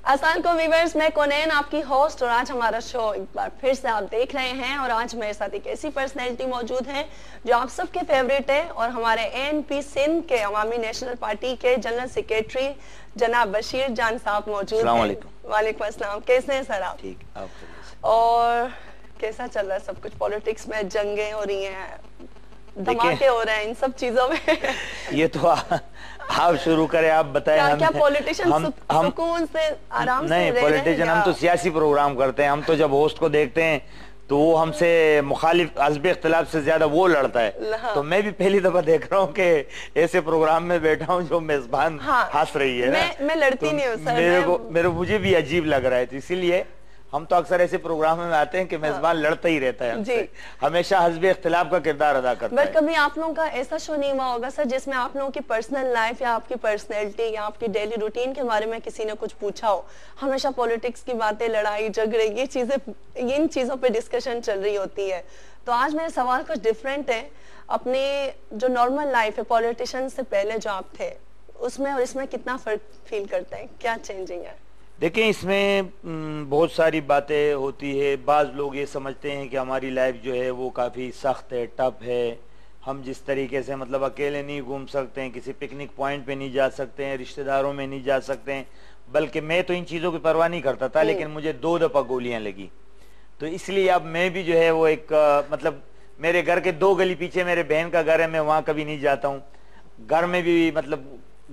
अस्सलाम वालेकुम व्यूअर्स, मैं कोनैन आपकी होस्ट और आज हमारा शो एक बार फिर से आप देख रहे हैं और आज मेरे साथ एक ऐसी पर्सनैलिटी मौजूद है जो आप सबके फेवरेट है और हमारे एएनपी सिंध के अवामी नेशनल पार्टी के जनरल सेक्रेटरी जनाब बशीर जान साहब मौजूद हैं। वालेकुम अस्सलाम, कैसे हैं सर आप? ठीक, आप और कैसा चल रहा है सब कुछ? पॉलिटिक्स में जंगें हो रही हैं, धमाके हो रहे हैं, इन सब चीजों में ये तो आप शुरू करें, आप बताएं। क्या पॉलिटिशियन सुकून से आराम से नहीं, पॉलिटिशियन हम तो सियासी प्रोग्राम करते हैं। हम तो जब होस्ट को देखते हैं तो वो हमसे मुखालिफ हस्ब इख्तिलाफ से ज्यादा वो लड़ता है। तो मैं भी पहली दफा देख रहा हूँ कि ऐसे प्रोग्राम में बैठा हूँ जो मेजबान हंस रही है। मैं लड़ती नहीं हूँ सर, मुझे भी अजीब लग रहा है, तो इसीलिए हम तो अक्सर ऐसे प्रोग्राम में आते हैं कि मेजबान लड़ता ही रहता है, हमेशा हस्ब इख्तिलाफ का किरदार अदा करता है। कभी आप लोगों का ऐसा शो नहीं हुआ होगा सर जिसमें आप लोगों की पर्सनल लाइफ या आपकी पर्सनैलिटी या आपकी डेली रूटीन के बारे में किसी ने कुछ पूछा हो? हमेशा पॉलिटिक्स की बातें, लड़ाई झगड़े, ये चीजें, इन चीजों पे डिस्कशन चल रही होती है। तो आज मेरा सवाल कुछ डिफरेंट है। अपनी जो नॉर्मल लाइफ है पॉलिटिशियन से पहले जो आप थे उसमें और इसमें कितना फर्क फील करते हैं? क्या चेंजिंग है? देखिए, इसमें बहुत सारी बातें होती है। बाज़ लोग ये समझते हैं कि हमारी लाइफ जो है वो काफ़ी सख्त है, टफ है। हम जिस तरीके से मतलब अकेले नहीं घूम सकते हैं, किसी पिकनिक पॉइंट पे नहीं जा सकते हैं, रिश्तेदारों में नहीं जा सकते हैं। बल्कि मैं तो इन चीज़ों की परवाह नहीं करता था, लेकिन मुझे 2 दफ़ा गोलियां लगी, तो इसलिए अब मैं भी जो है वो एक मतलब मेरे घर के 2 गली पीछे मेरे बहन का घर है, मैं वहाँ कभी नहीं जाता हूँ। घर में भी मतलब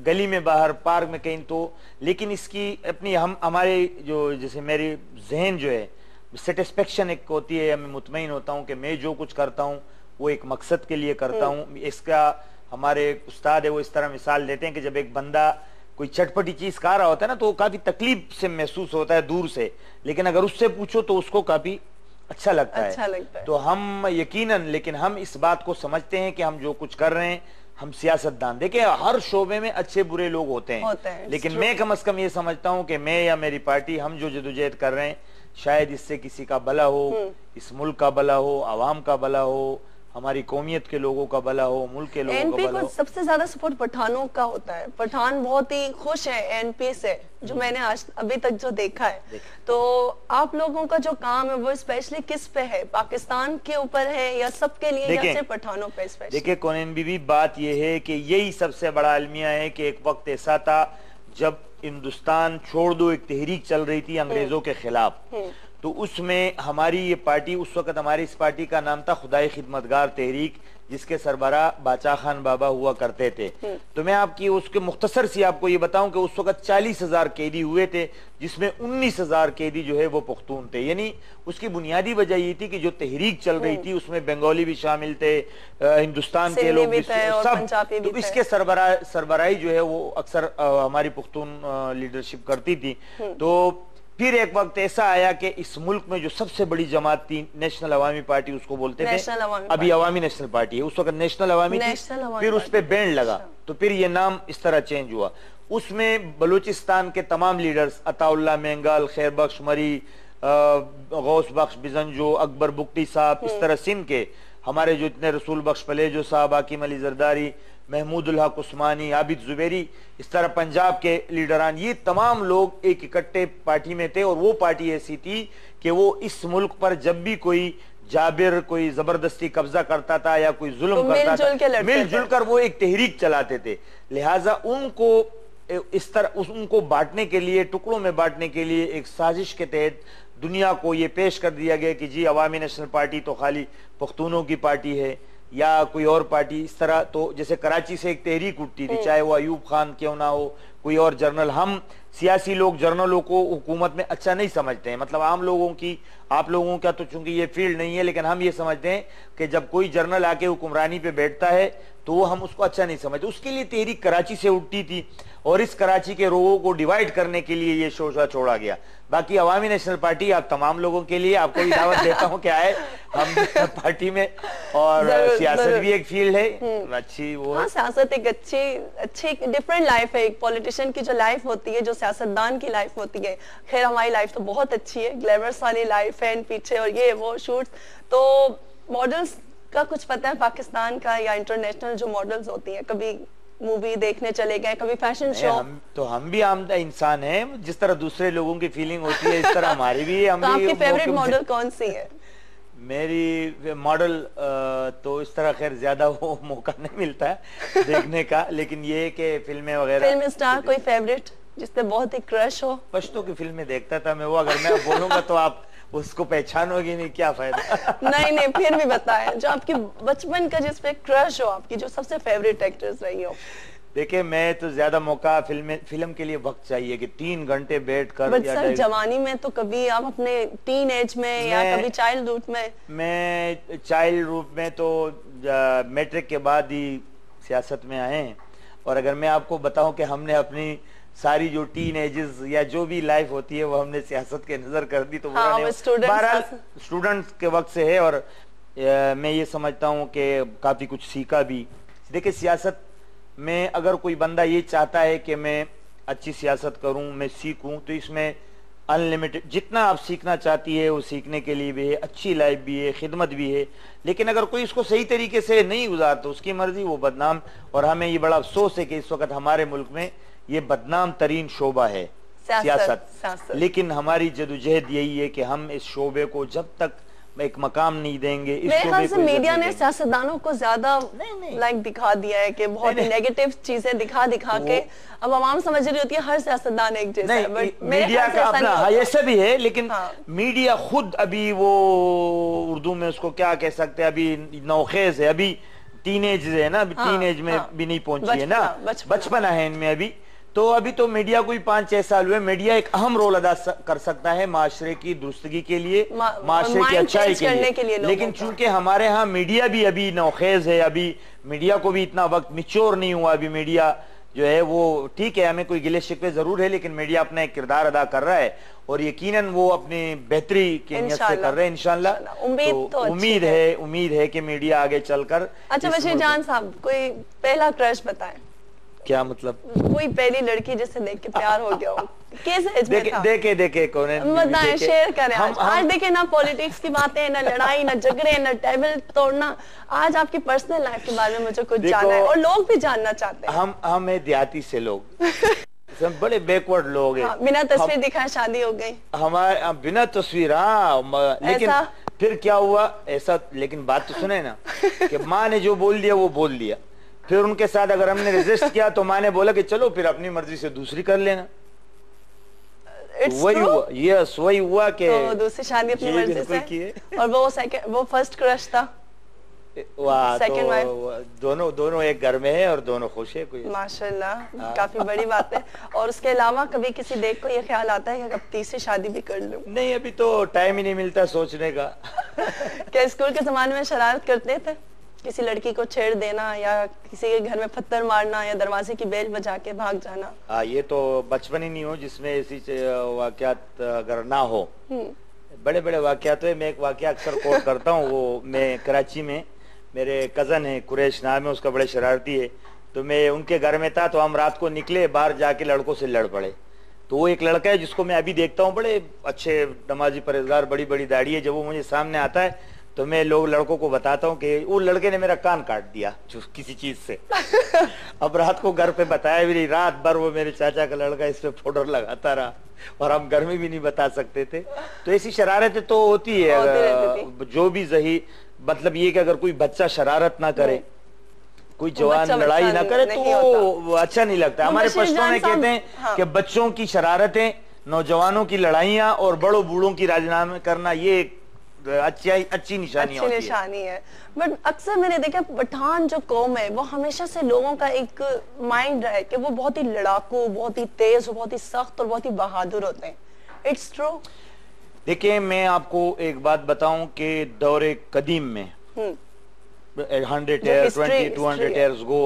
गली में, बाहर, पार्क में कहीं तो, लेकिन इसकी अपनी हमारे जो जैसे मेरी जहन जो है सेटिस्फेक्शन एक होती है, मैं मुतमईन होता हूँ कि मैं जो कुछ करता हूँ वो एक मकसद के लिए करता हूँ। इसका हमारे उस्ताद है वो इस तरह मिसाल देते हैं कि जब एक बंदा कोई चटपटी चीज खा रहा होता है ना तो वो काफी तकलीफ से महसूस होता है दूर से, लेकिन अगर उससे पूछो तो उसको काफी अच्छा लगता है। तो हम यकीनन, लेकिन हम इस बात को समझते हैं कि हम जो कुछ कर रहे हैं, हम सियासतदान, देखिए हर शोबे में अच्छे बुरे लोग होते हैं, लेकिन मैं कम से कम ये समझता हूं कि मैं या मेरी पार्टी, हम जो जदोजहद कर रहे हैं, शायद इससे किसी का भला हो, इस मुल्क का भला हो, आवाम का भला हो, हमारी कौमियत के लोगों का भला हो, मुल्क के लोगों का भला हो। सबसे ज्यादा सपोर्ट पठानों का होता है। पठान बहुत ही खुश है एनपी से, जो मैंने आज अभी तक जो देखा है। तो आप लोगों का जो काम है वो स्पेशली किस पे है? पाकिस्तान के ऊपर है या सबके लिए, या सिर्फ पठानों पे स्पेशली? देखिए कोनैन बीबी, बात यह है कि यही सबसे बड़ा अलमिया है कि एक वक्त ऐसा था जब हिंदुस्तान छोड़ दो एक तहरीक चल रही थी अंग्रेजों के खिलाफ, तो उसमें हमारी ये पार्टी, उस वक्त हमारी इस पार्टी का नाम था खुदाई खिदमतगार तहरीक, जिसके सरबराह बादशाह खान बाबा हुआ करते थे। तो मैं आपकी उसके मुख्तसर सी आपको ये बताऊं कि उस वक्त 40,000 कैदी हुए थे, जिसमें 19,000 कैदी जो है वो पख्तून थे। यानी उसकी बुनियादी वजह ये थी कि जो तहरीक चल रही थी उसमें बंगाली भी शामिल थे, हिंदुस्तान के लोग भी, सब। तो इसके सरबराही जो है वो अक्सर हमारी पख्तून लीडरशिप करती थी। तो फिर एक वक्त ऐसा आया कि इस मुल्क में जो सबसे बड़ी जमात थी नेशनल अवामी पार्टी, उसको बोलते थे, अभी अवामी नेशनल पार्टी है, उस वक्त नेशनल अवामी थी, फिर उस पे बैंड लगा, तो फिर ये नाम इस तरह चेंज हुआ। उसमें बलूचिस्तान के तमाम लीडर्स, अताउल्ला मेंगल, खैर बख्श मरी, गौस बख्श बिजंजो, अकबर बुक्टी साहब, इस तरह सिंध के हमारे जो इतने, रसूल बख्श पलेजो साहब, हाकिम अली जरदारी, महमूदुल हक उस्मानी, आबिद जुबैरी, इस तरह पंजाब के लीडरान, ये तमाम लोग एक इकट्ठे पार्टी में थे। और वो पार्टी ऐसी थी कि वो इस मुल्क पर जब भी कोई जाबिर, कोई जबरदस्ती कब्जा करता था या कोई जुल्म करता था, मिलजुल कर वो एक तहरीक चलाते थे। लिहाजा उनको इस तरह उनको बांटने के लिए, टुकड़ों में बांटने के लिए एक साजिश के तहत दुनिया को ये पेश कर दिया गया कि जी अवामी नेशनल पार्टी तो खाली पख्तूनों की पार्टी है या कोई और पार्टी, इस तरह। तो जैसे कराची से एक तहरीक उठती थी, चाहे वो अयूब खान क्यों ना हो, कोई और जर्नल, हम सियासी लोग जर्नलों को हुकूमत में अच्छा नहीं समझते हैं, मतलब आम लोगों की, आप लोगों का तो चूंकि ये फील्ड नहीं है, लेकिन हम ये समझते हैं कि जब कोई जर्नल आके हुक्मरानी पे बैठता है तो वो हम उसको अच्छा नहीं समझते। उसके लिए तहरीक कराची से उठती थी और इस कराची के लोगों को डिवाइड करने के लिए ये शोशा छोड़ा गया। बाकी अवामी नेशनल पार्टी आप तमाम लोगों के लिए, आपको भी दावत देता हूँ, क्या है हम पार्टी में, और सियासत भी एक फील्ड है अच्छी, वो हाँ, सियासत एक अच्छी डिफरेंट लाइफ है। एक पॉलिटिशियन की जो लाइफ होती है, जो सियासतदान की लाइफ होती है, खैर हमारी लाइफ तो बहुत अच्छी है, ग्लैमरस वाली लाइफ है, पीछे और ये वो शूट्स। तो मॉडल्स का कुछ पता है पाकिस्तान का या इंटरनेशनल जो मॉडल्स होती है, कभी मूवी देखने चले गए, कभी फैशन शो? हम भी आम इंसान हैं, जिस तरह दूसरे लोगों की फीलिंग होती है इस तरह हमारी भी है। हम तो भी आपकी फेवरेट मॉडल कौन सी है? मेरी मॉडल तो इस तरह खैर ज्यादा वो मौका नहीं मिलता है देखने का, लेकिन ये कि फिल्में वगैरह। फिल्म स्टार कोई फेवरेट जिसपे बहुत ही क्रश हो? पश्तो की फिल्में देखता था मैं, वो अगर मैं बोलूंगा तो आप उसको पहचानोगी नहीं, क्या फायदा। नहीं फिर भी बताएं जो आपकी बचपन का जिसपे क्रश हो, आपकी जो सबसे फेवरेट एक्ट्रेस रही हो। देखिए मैं तो ज्यादा मौका फिल्म के लिए वक्त चाहिए कि 3 घंटे बैठ कर। बट सर जवानी में तो कभी आप अपने टीन एज में या कभी चाइल्डहुड में? मैं चाइल्डहुड में तो मैट्रिक के बाद ही सियासत में आए हैं। और अगर मैं आपको बताऊं कि हमने अपनी सारी जो टीन एजेस या जो भी लाइफ होती है वो हमने सियासत के नजर कर दी, तो हाँ, नहीं। स्टूडेंट्स के वक्त से है। और मैं ये समझता हूँ कि काफी कुछ सीखा भी। देखिए सियासत में अगर कोई बंदा ये चाहता है कि मैं अच्छी सियासत करूं, मैं सीखूं, तो इसमें अनलिमिटेड जितना आप सीखना चाहती है वो सीखने के लिए भी है, अच्छी लाइफ भी है, खिदमत भी है। लेकिन अगर कोई इसको सही तरीके से नहीं गुजारता तो उसकी मर्जी, वो बदनाम। और हमें ये बड़ा अफसोस है कि इस वक्त हमारे मुल्क में ये बदनाम तरीन शोबा है सियासत। लेकिन हमारी जदोजहद यही है कि हम इस शोबे को जब तक एक मकाम नहीं देंगे, मेरे ख्याल से मीडिया ने सियासतदानों को ज्यादा लाइक दिखा दिया है कि बहुत नेगेटिव चीजें दिखा के अब आवाम समझ रही होती है हर सियासतदान एक जैसा है। बट मीडिया का अपना ऐसा भी है, लेकिन मीडिया खुद अभी वो उर्दू में उसको क्या कह सकते हैं, अभी नौखेज है, अभी टीनेज है ना, टीनेज में भी नहीं पहुंची है ना, बचपना है इनमें अभी। तो अभी तो मीडिया को 5-6 साल हुए। मीडिया एक अहम रोल अदा कर सकता है माशरे की दुरुस्तगी के लिए, माशरे की अच्छाई के लिए। लेकिन चूंकि हमारे यहाँ मीडिया भी अभी नौखेज है, अभी मीडिया को भी इतना वक्त मिच्योर नहीं हुआ। अभी मीडिया जो है वो ठीक है, हमें कोई गिले शिकवे जरूर है, लेकिन मीडिया अपना एक किरदार अदा कर रहा है और यकीनन वो अपनी बेहतरी की नियत से कर रहे हैं इंशाल्लाह। उम्मीद है कि मीडिया आगे चलकर। अच्छा बशीर जान साहब, कोई पहला क्रश बताएं। क्या मतलब? कोई पहली लड़की जिससे देख के प्यार हो गया हो, किस एज में था? देखे कौन है बताएं, शेयर करें। आज देखे ना पॉलिटिक्स की बातें, ना लड़ाई, ना झगड़े, ना टेबल तोड़ना। आज आपकी पर्सनल लाइफ के बारे में मुझे कुछ जानना है और लोग भी जानना चाहते हैं। हम देहाती से लोग सब बड़े बैकवर्ड लोग हैं। बिना तस्वीर दिखाए शादी हो गई हमारे, बिना तस्वीर। हाँ, लेकिन फिर क्या हुआ ऐसा? लेकिन बात तो सुने ना कि माँ ने जो बोल दिया वो बोल दिया। फिर उनके साथ अगर हमने रेजिस्ट किया तो माँ ने बोला कि चलो फिर अपनी मर्जी से दूसरी कर लेना। वही हुआ, यस वही हुआ कि तो दूसरी शादी अपनी मर्जी से। और वो फर्स्ट क्रश था, वाह। तो दोनों एक घर में है और दोनों खुश है। कोई माशाल्लाह, काफी बड़ी बात है। और उसके अलावा कभी किसी देख को ये ख्याल आता है कि अब तीसरी शादी भी कर लूं? नहीं, अभी तो टाइम ही नहीं मिलता सोचने का। क्या स्कूल के जमाने में शरारत करते थे? किसी लड़की को छेड़ देना या किसी के घर में पत्थर मारना या दरवाजे की बेल बजा के भाग जाना? ये तो बचपन ही नहीं हो जिसमें ऐसी वाकयात अगर ना हो। बड़े बड़े वाकयात है। मैं एक वाकया अक्सर कोट करता हूँ। वो मैं कराची में, मेरे कजन है कुरैश नाम है उसका, बड़े शरारती है। तो मैं उनके घर में था, तो हम रात को निकले, बाहर जाके लड़कों से लड़ पड़े। तो वो एक लड़का है जिसको मैं अभी देखता हूँ, बड़े अच्छे नमाजी परहेजगार, बड़ी बड़ी दाढ़ी है। जब वो मुझे सामने आता है तो मैं लड़कों को बताता हूँ कि वो लड़के ने मेरा कान काट दिया जो किसी चीज से। अब रात को घर पे बताया भी नहीं, रात भर वो मेरे चाचा का लड़का इस पे पाउडर लगाता रहा और हम घर में भी नहीं बता सकते थे। तो ऐसी शरारतें तो होती है। जो भी सही मतलब ये कि अगर कोई बच्चा शरारत ना करे, कोई जवान लड़ाई ना करे तो अच्छा नहीं लगता। हमारे पश्तो में कहते हैं कि बच्चों की शरारतें, नौजवानों की लड़ाइयाँ और बड़ों बूढ़ों की राजीनामे करना ये अच्छी निशानी है। बट अक्सर मैंने देखा पठान जो कौम है वो हमेशा से लोगों का एक माइंड रहा है कि वो बहुत ही लड़ाकू, बहुत ही तेज, बहुत ही सख्त और बहुत ही बहादुर होते हैं। It's true? देखिए मैं आपको एक बात बताऊं कि दौरे कदीम में 100 years, 200 years गो,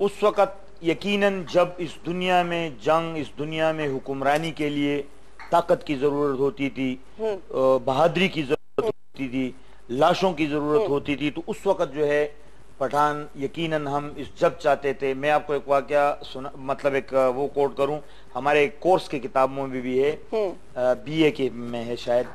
उस वक्त यकीनन जब इस दुनिया में जंग, इस दुनिया में हुक्मरानी के लिए ताकत की जरूरत होती थी, बहादुरी की जरूरत होती थी, लाशों की जरूरत होती थी, तो उस वक्त जो है पठान यकीनन हम इस जब चाहते थे। मैं आपको एक वाकया सुना, मतलब एक वो कोट करूं, हमारे कोर्स की किताबों में भी है, BA के में है शायद,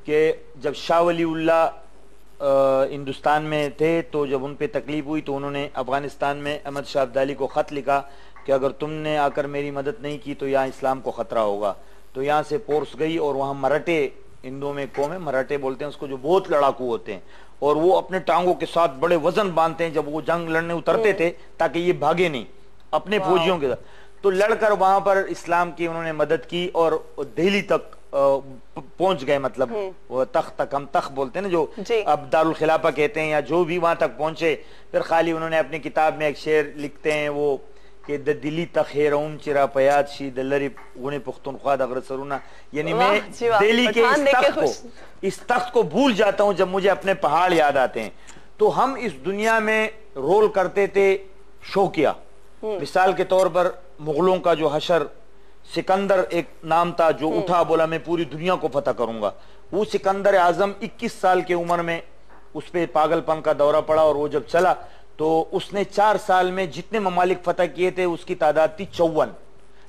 कि जब शाह वलीउल्लाह हिंदुस्तान में थे, तो जब उन पे तकलीफ हुई तो उन्होंने अफगानिस्तान में अहमद शाह अब्दाली को ख़त लिखा कि अगर तुमने आकर मेरी मदद नहीं की तो यहाँ इस्लाम को ख़तरा होगा। तो यहाँ से फोर्स गई और वहाँ मराठे, हिंदुओं में कौम है मराठे बोलते हैं उसको, जो बहुत लड़ाकू होते हैं और वो अपने टांगों के साथ बड़े वजन बांधते हैं जब वो जंग लड़ने उतरते थे ताकि ये भागे नहीं अपने फौजियों के साथ। तो लड़कर वहां पर इस्लाम की उन्होंने मदद की और दिल्ली तक पहुंच गए, मतलब वो तख्त तक, हम तख्त बोलते हैं ना जो अब दारुल खिलाफा कहते हैं, या जो भी वहां तक पहुंचे। फिर खाली उन्होंने अपनी किताब में एक शेर लिखते हैं वो कि द दिल्ली तक हेरउन चिरा पयाद शी दलरी गुने पुख्तनख्वा अगर सरुना, यानी मैं दिल्ली के इस तख्त को भूल जाता हूं जब मुझे अपने पहाड़ याद आते हैं। तो हम इस दुनिया में रोल करते थे शौकिया। मिसाल के तौर पर मुगलों का जो हशर सिकंदर एक नाम था जो उठा बोला मैं पूरी दुनिया को फतह करूंगा। वो सिकंदर आजम 21 साल की उम्र में उस पर पागलपन का दौरा पड़ा और वो जब चला तो उसने 4 साल में जितने ममालिक फतह किए थे उसकी तादाद थी 54।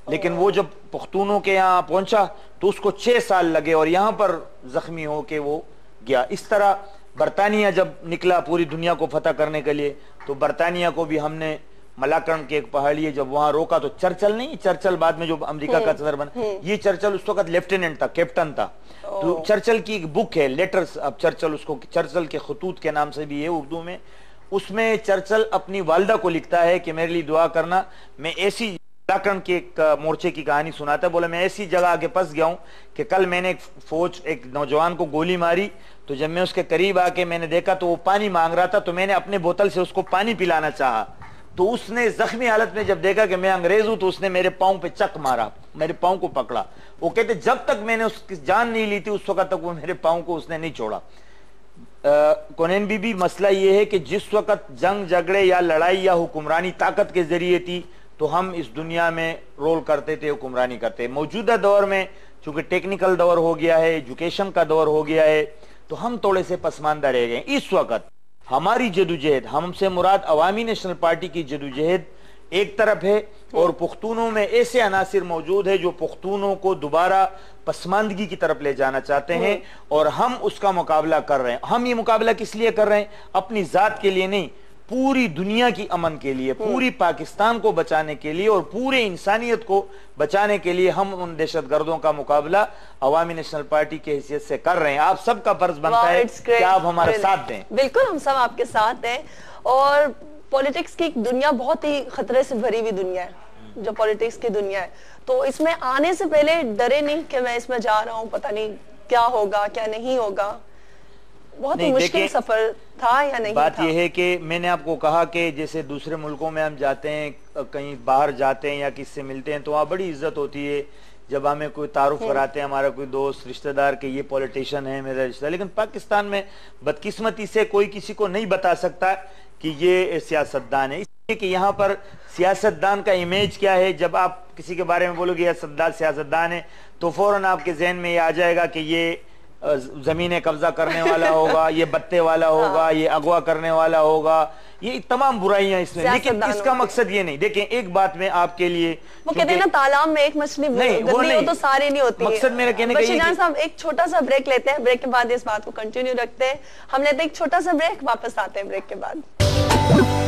लेकिन वो जब पुख्तूनों के यहाँ पहुंचा तो उसको 6 साल लगे और यहाँ पर जख्मी होके वो गया। इस तरह बरतानिया जब निकला पूरी दुनिया को फतह करने के लिए तो बरतानिया को भी हमने मलाकरण के एक पहाड़ी है जब वहां रोका तो चर्चिल नहीं, चर्चिल बाद में जो अमेरिका का सदर बना, ये चर्चिल उस वक्त लेफ्टिनेंट था, कैप्टन था। तो चर्चिल की एक बुक है लेटर्स, अब चर्चिल उसको चर्चिल के खतूत के नाम से भी है उर्दू में। उसमें चर्चिल अपनी वालदा को लिखता है कि मेरे लिए दुआ करना, मैं ऐसी मलाकरण के एक मोर्चे की कहानी सुनाता है, बोला मैं ऐसी जगह आके फंस गया हूं कि कल मैंने एक नौजवान को गोली मारी, तो जब मैं उसके करीब आके मैंने देखा तो वो पानी मांग रहा था, तो मैंने अपने बोतल से उसको पानी पिलाना चाहा। तो उसने जख्मी हालत में जब देखा कि मैं अंग्रेज हूं तो उसने मेरे पांव पे चक मारा, मेरे पांव को पकड़ा। वो कहते जब तक मैंने उसकी जान नहीं ली थी उस वक्त तक वो मेरे पांव को उसने नहीं छोड़ा। कोनेन बीबी, मसला ये है कि जिस वक्त जंग झगड़े या लड़ाई या हुक्मरानी ताकत के जरिए थी तो हम इस दुनिया में रोल करते थे, हुक्मरानी करते। मौजूदा दौर में चूंकि टेक्निकल दौर हो गया है, एजुकेशन का दौर हो गया है, तो हम थोड़े से पसमानदा रह गए। इस वक्त हमारी जदोजहद, हमसे मुराद अवामी नेशनल पार्टी की जदोजहद एक तरफ है और पुख्तूनों में ऐसे अनासिर मौजूद है जो पुख्तूनों को दोबारा पसमानदगी की तरफ ले जाना चाहते हैं और हम उसका मुकाबला कर रहे हैं। हम ये मुकाबला किस लिए कर रहे हैं? अपनी जात के लिए नहीं, पूरी दुनिया की अमन के लिए, पूरी पाकिस्तान को बचाने के लिए और पूरे इंसानियत को बचाने के लिए हम उन दहशतगर्दों का मुकाबला अवामी नेशनल पार्टी की हैसियत से कर रहे हैं। आप सबका फर्ज बनता है कि आप हमारा साथ दें। बिल्कुल, हम सब आपके साथ हैं। और पॉलिटिक्स की दुनिया बहुत ही खतरे से भरी हुई दुनिया है जो पॉलिटिक्स की दुनिया है, तो इसमें आने से पहले डरे नहीं कि मैं इसमें जा रहा हूँ, पता नहीं क्या होगा क्या नहीं होगा? बहुत ही मुश्किल सफर था या नहीं? बात यह है कि मैंने आपको कहा कि जैसे दूसरे मुल्कों में हम जाते हैं, कहीं बाहर जाते हैं या किससे मिलते हैं तो वहाँ बड़ी इज्जत होती है जब हमें कोई तारुफ कराते हैं, हमारा कोई दोस्त रिश्तेदार के ये पॉलिटिशियन है मेरा रिश्ता। लेकिन पाकिस्तान में बदकिस्मती से कोई किसी को नहीं बता सकता कि ये सियासतदान है, इसलिए कि यहाँ पर सियासतदान का इमेज क्या है। जब आप किसी के बारे में बोलोगे यह सियासतदान है तो फौरन आपके जहन में ये आ जाएगा कि ये जमीनें कब्जा करने वाला होगा, ये बत्ते वाला होगा, ये अगवा करने वाला होगा, ये तमाम बुराइयां इसमें। लेकिन इसका मकसद ये नहीं। देखें एक बात मैं आपके लिए, वो कहते हैं ना तालाब में एक मछली नहीं, वो नहीं, तो सारे नहीं होती। मकसद मेरा कहने का बशीर जान साहब एक छोटा सा ब्रेक लेते हैं, ब्रेक के बाद इस बात को कंटिन्यू रखते हैं। हम लेते हैं एक छोटा सा ब्रेक, वापस आते हैं ब्रेक के बाद।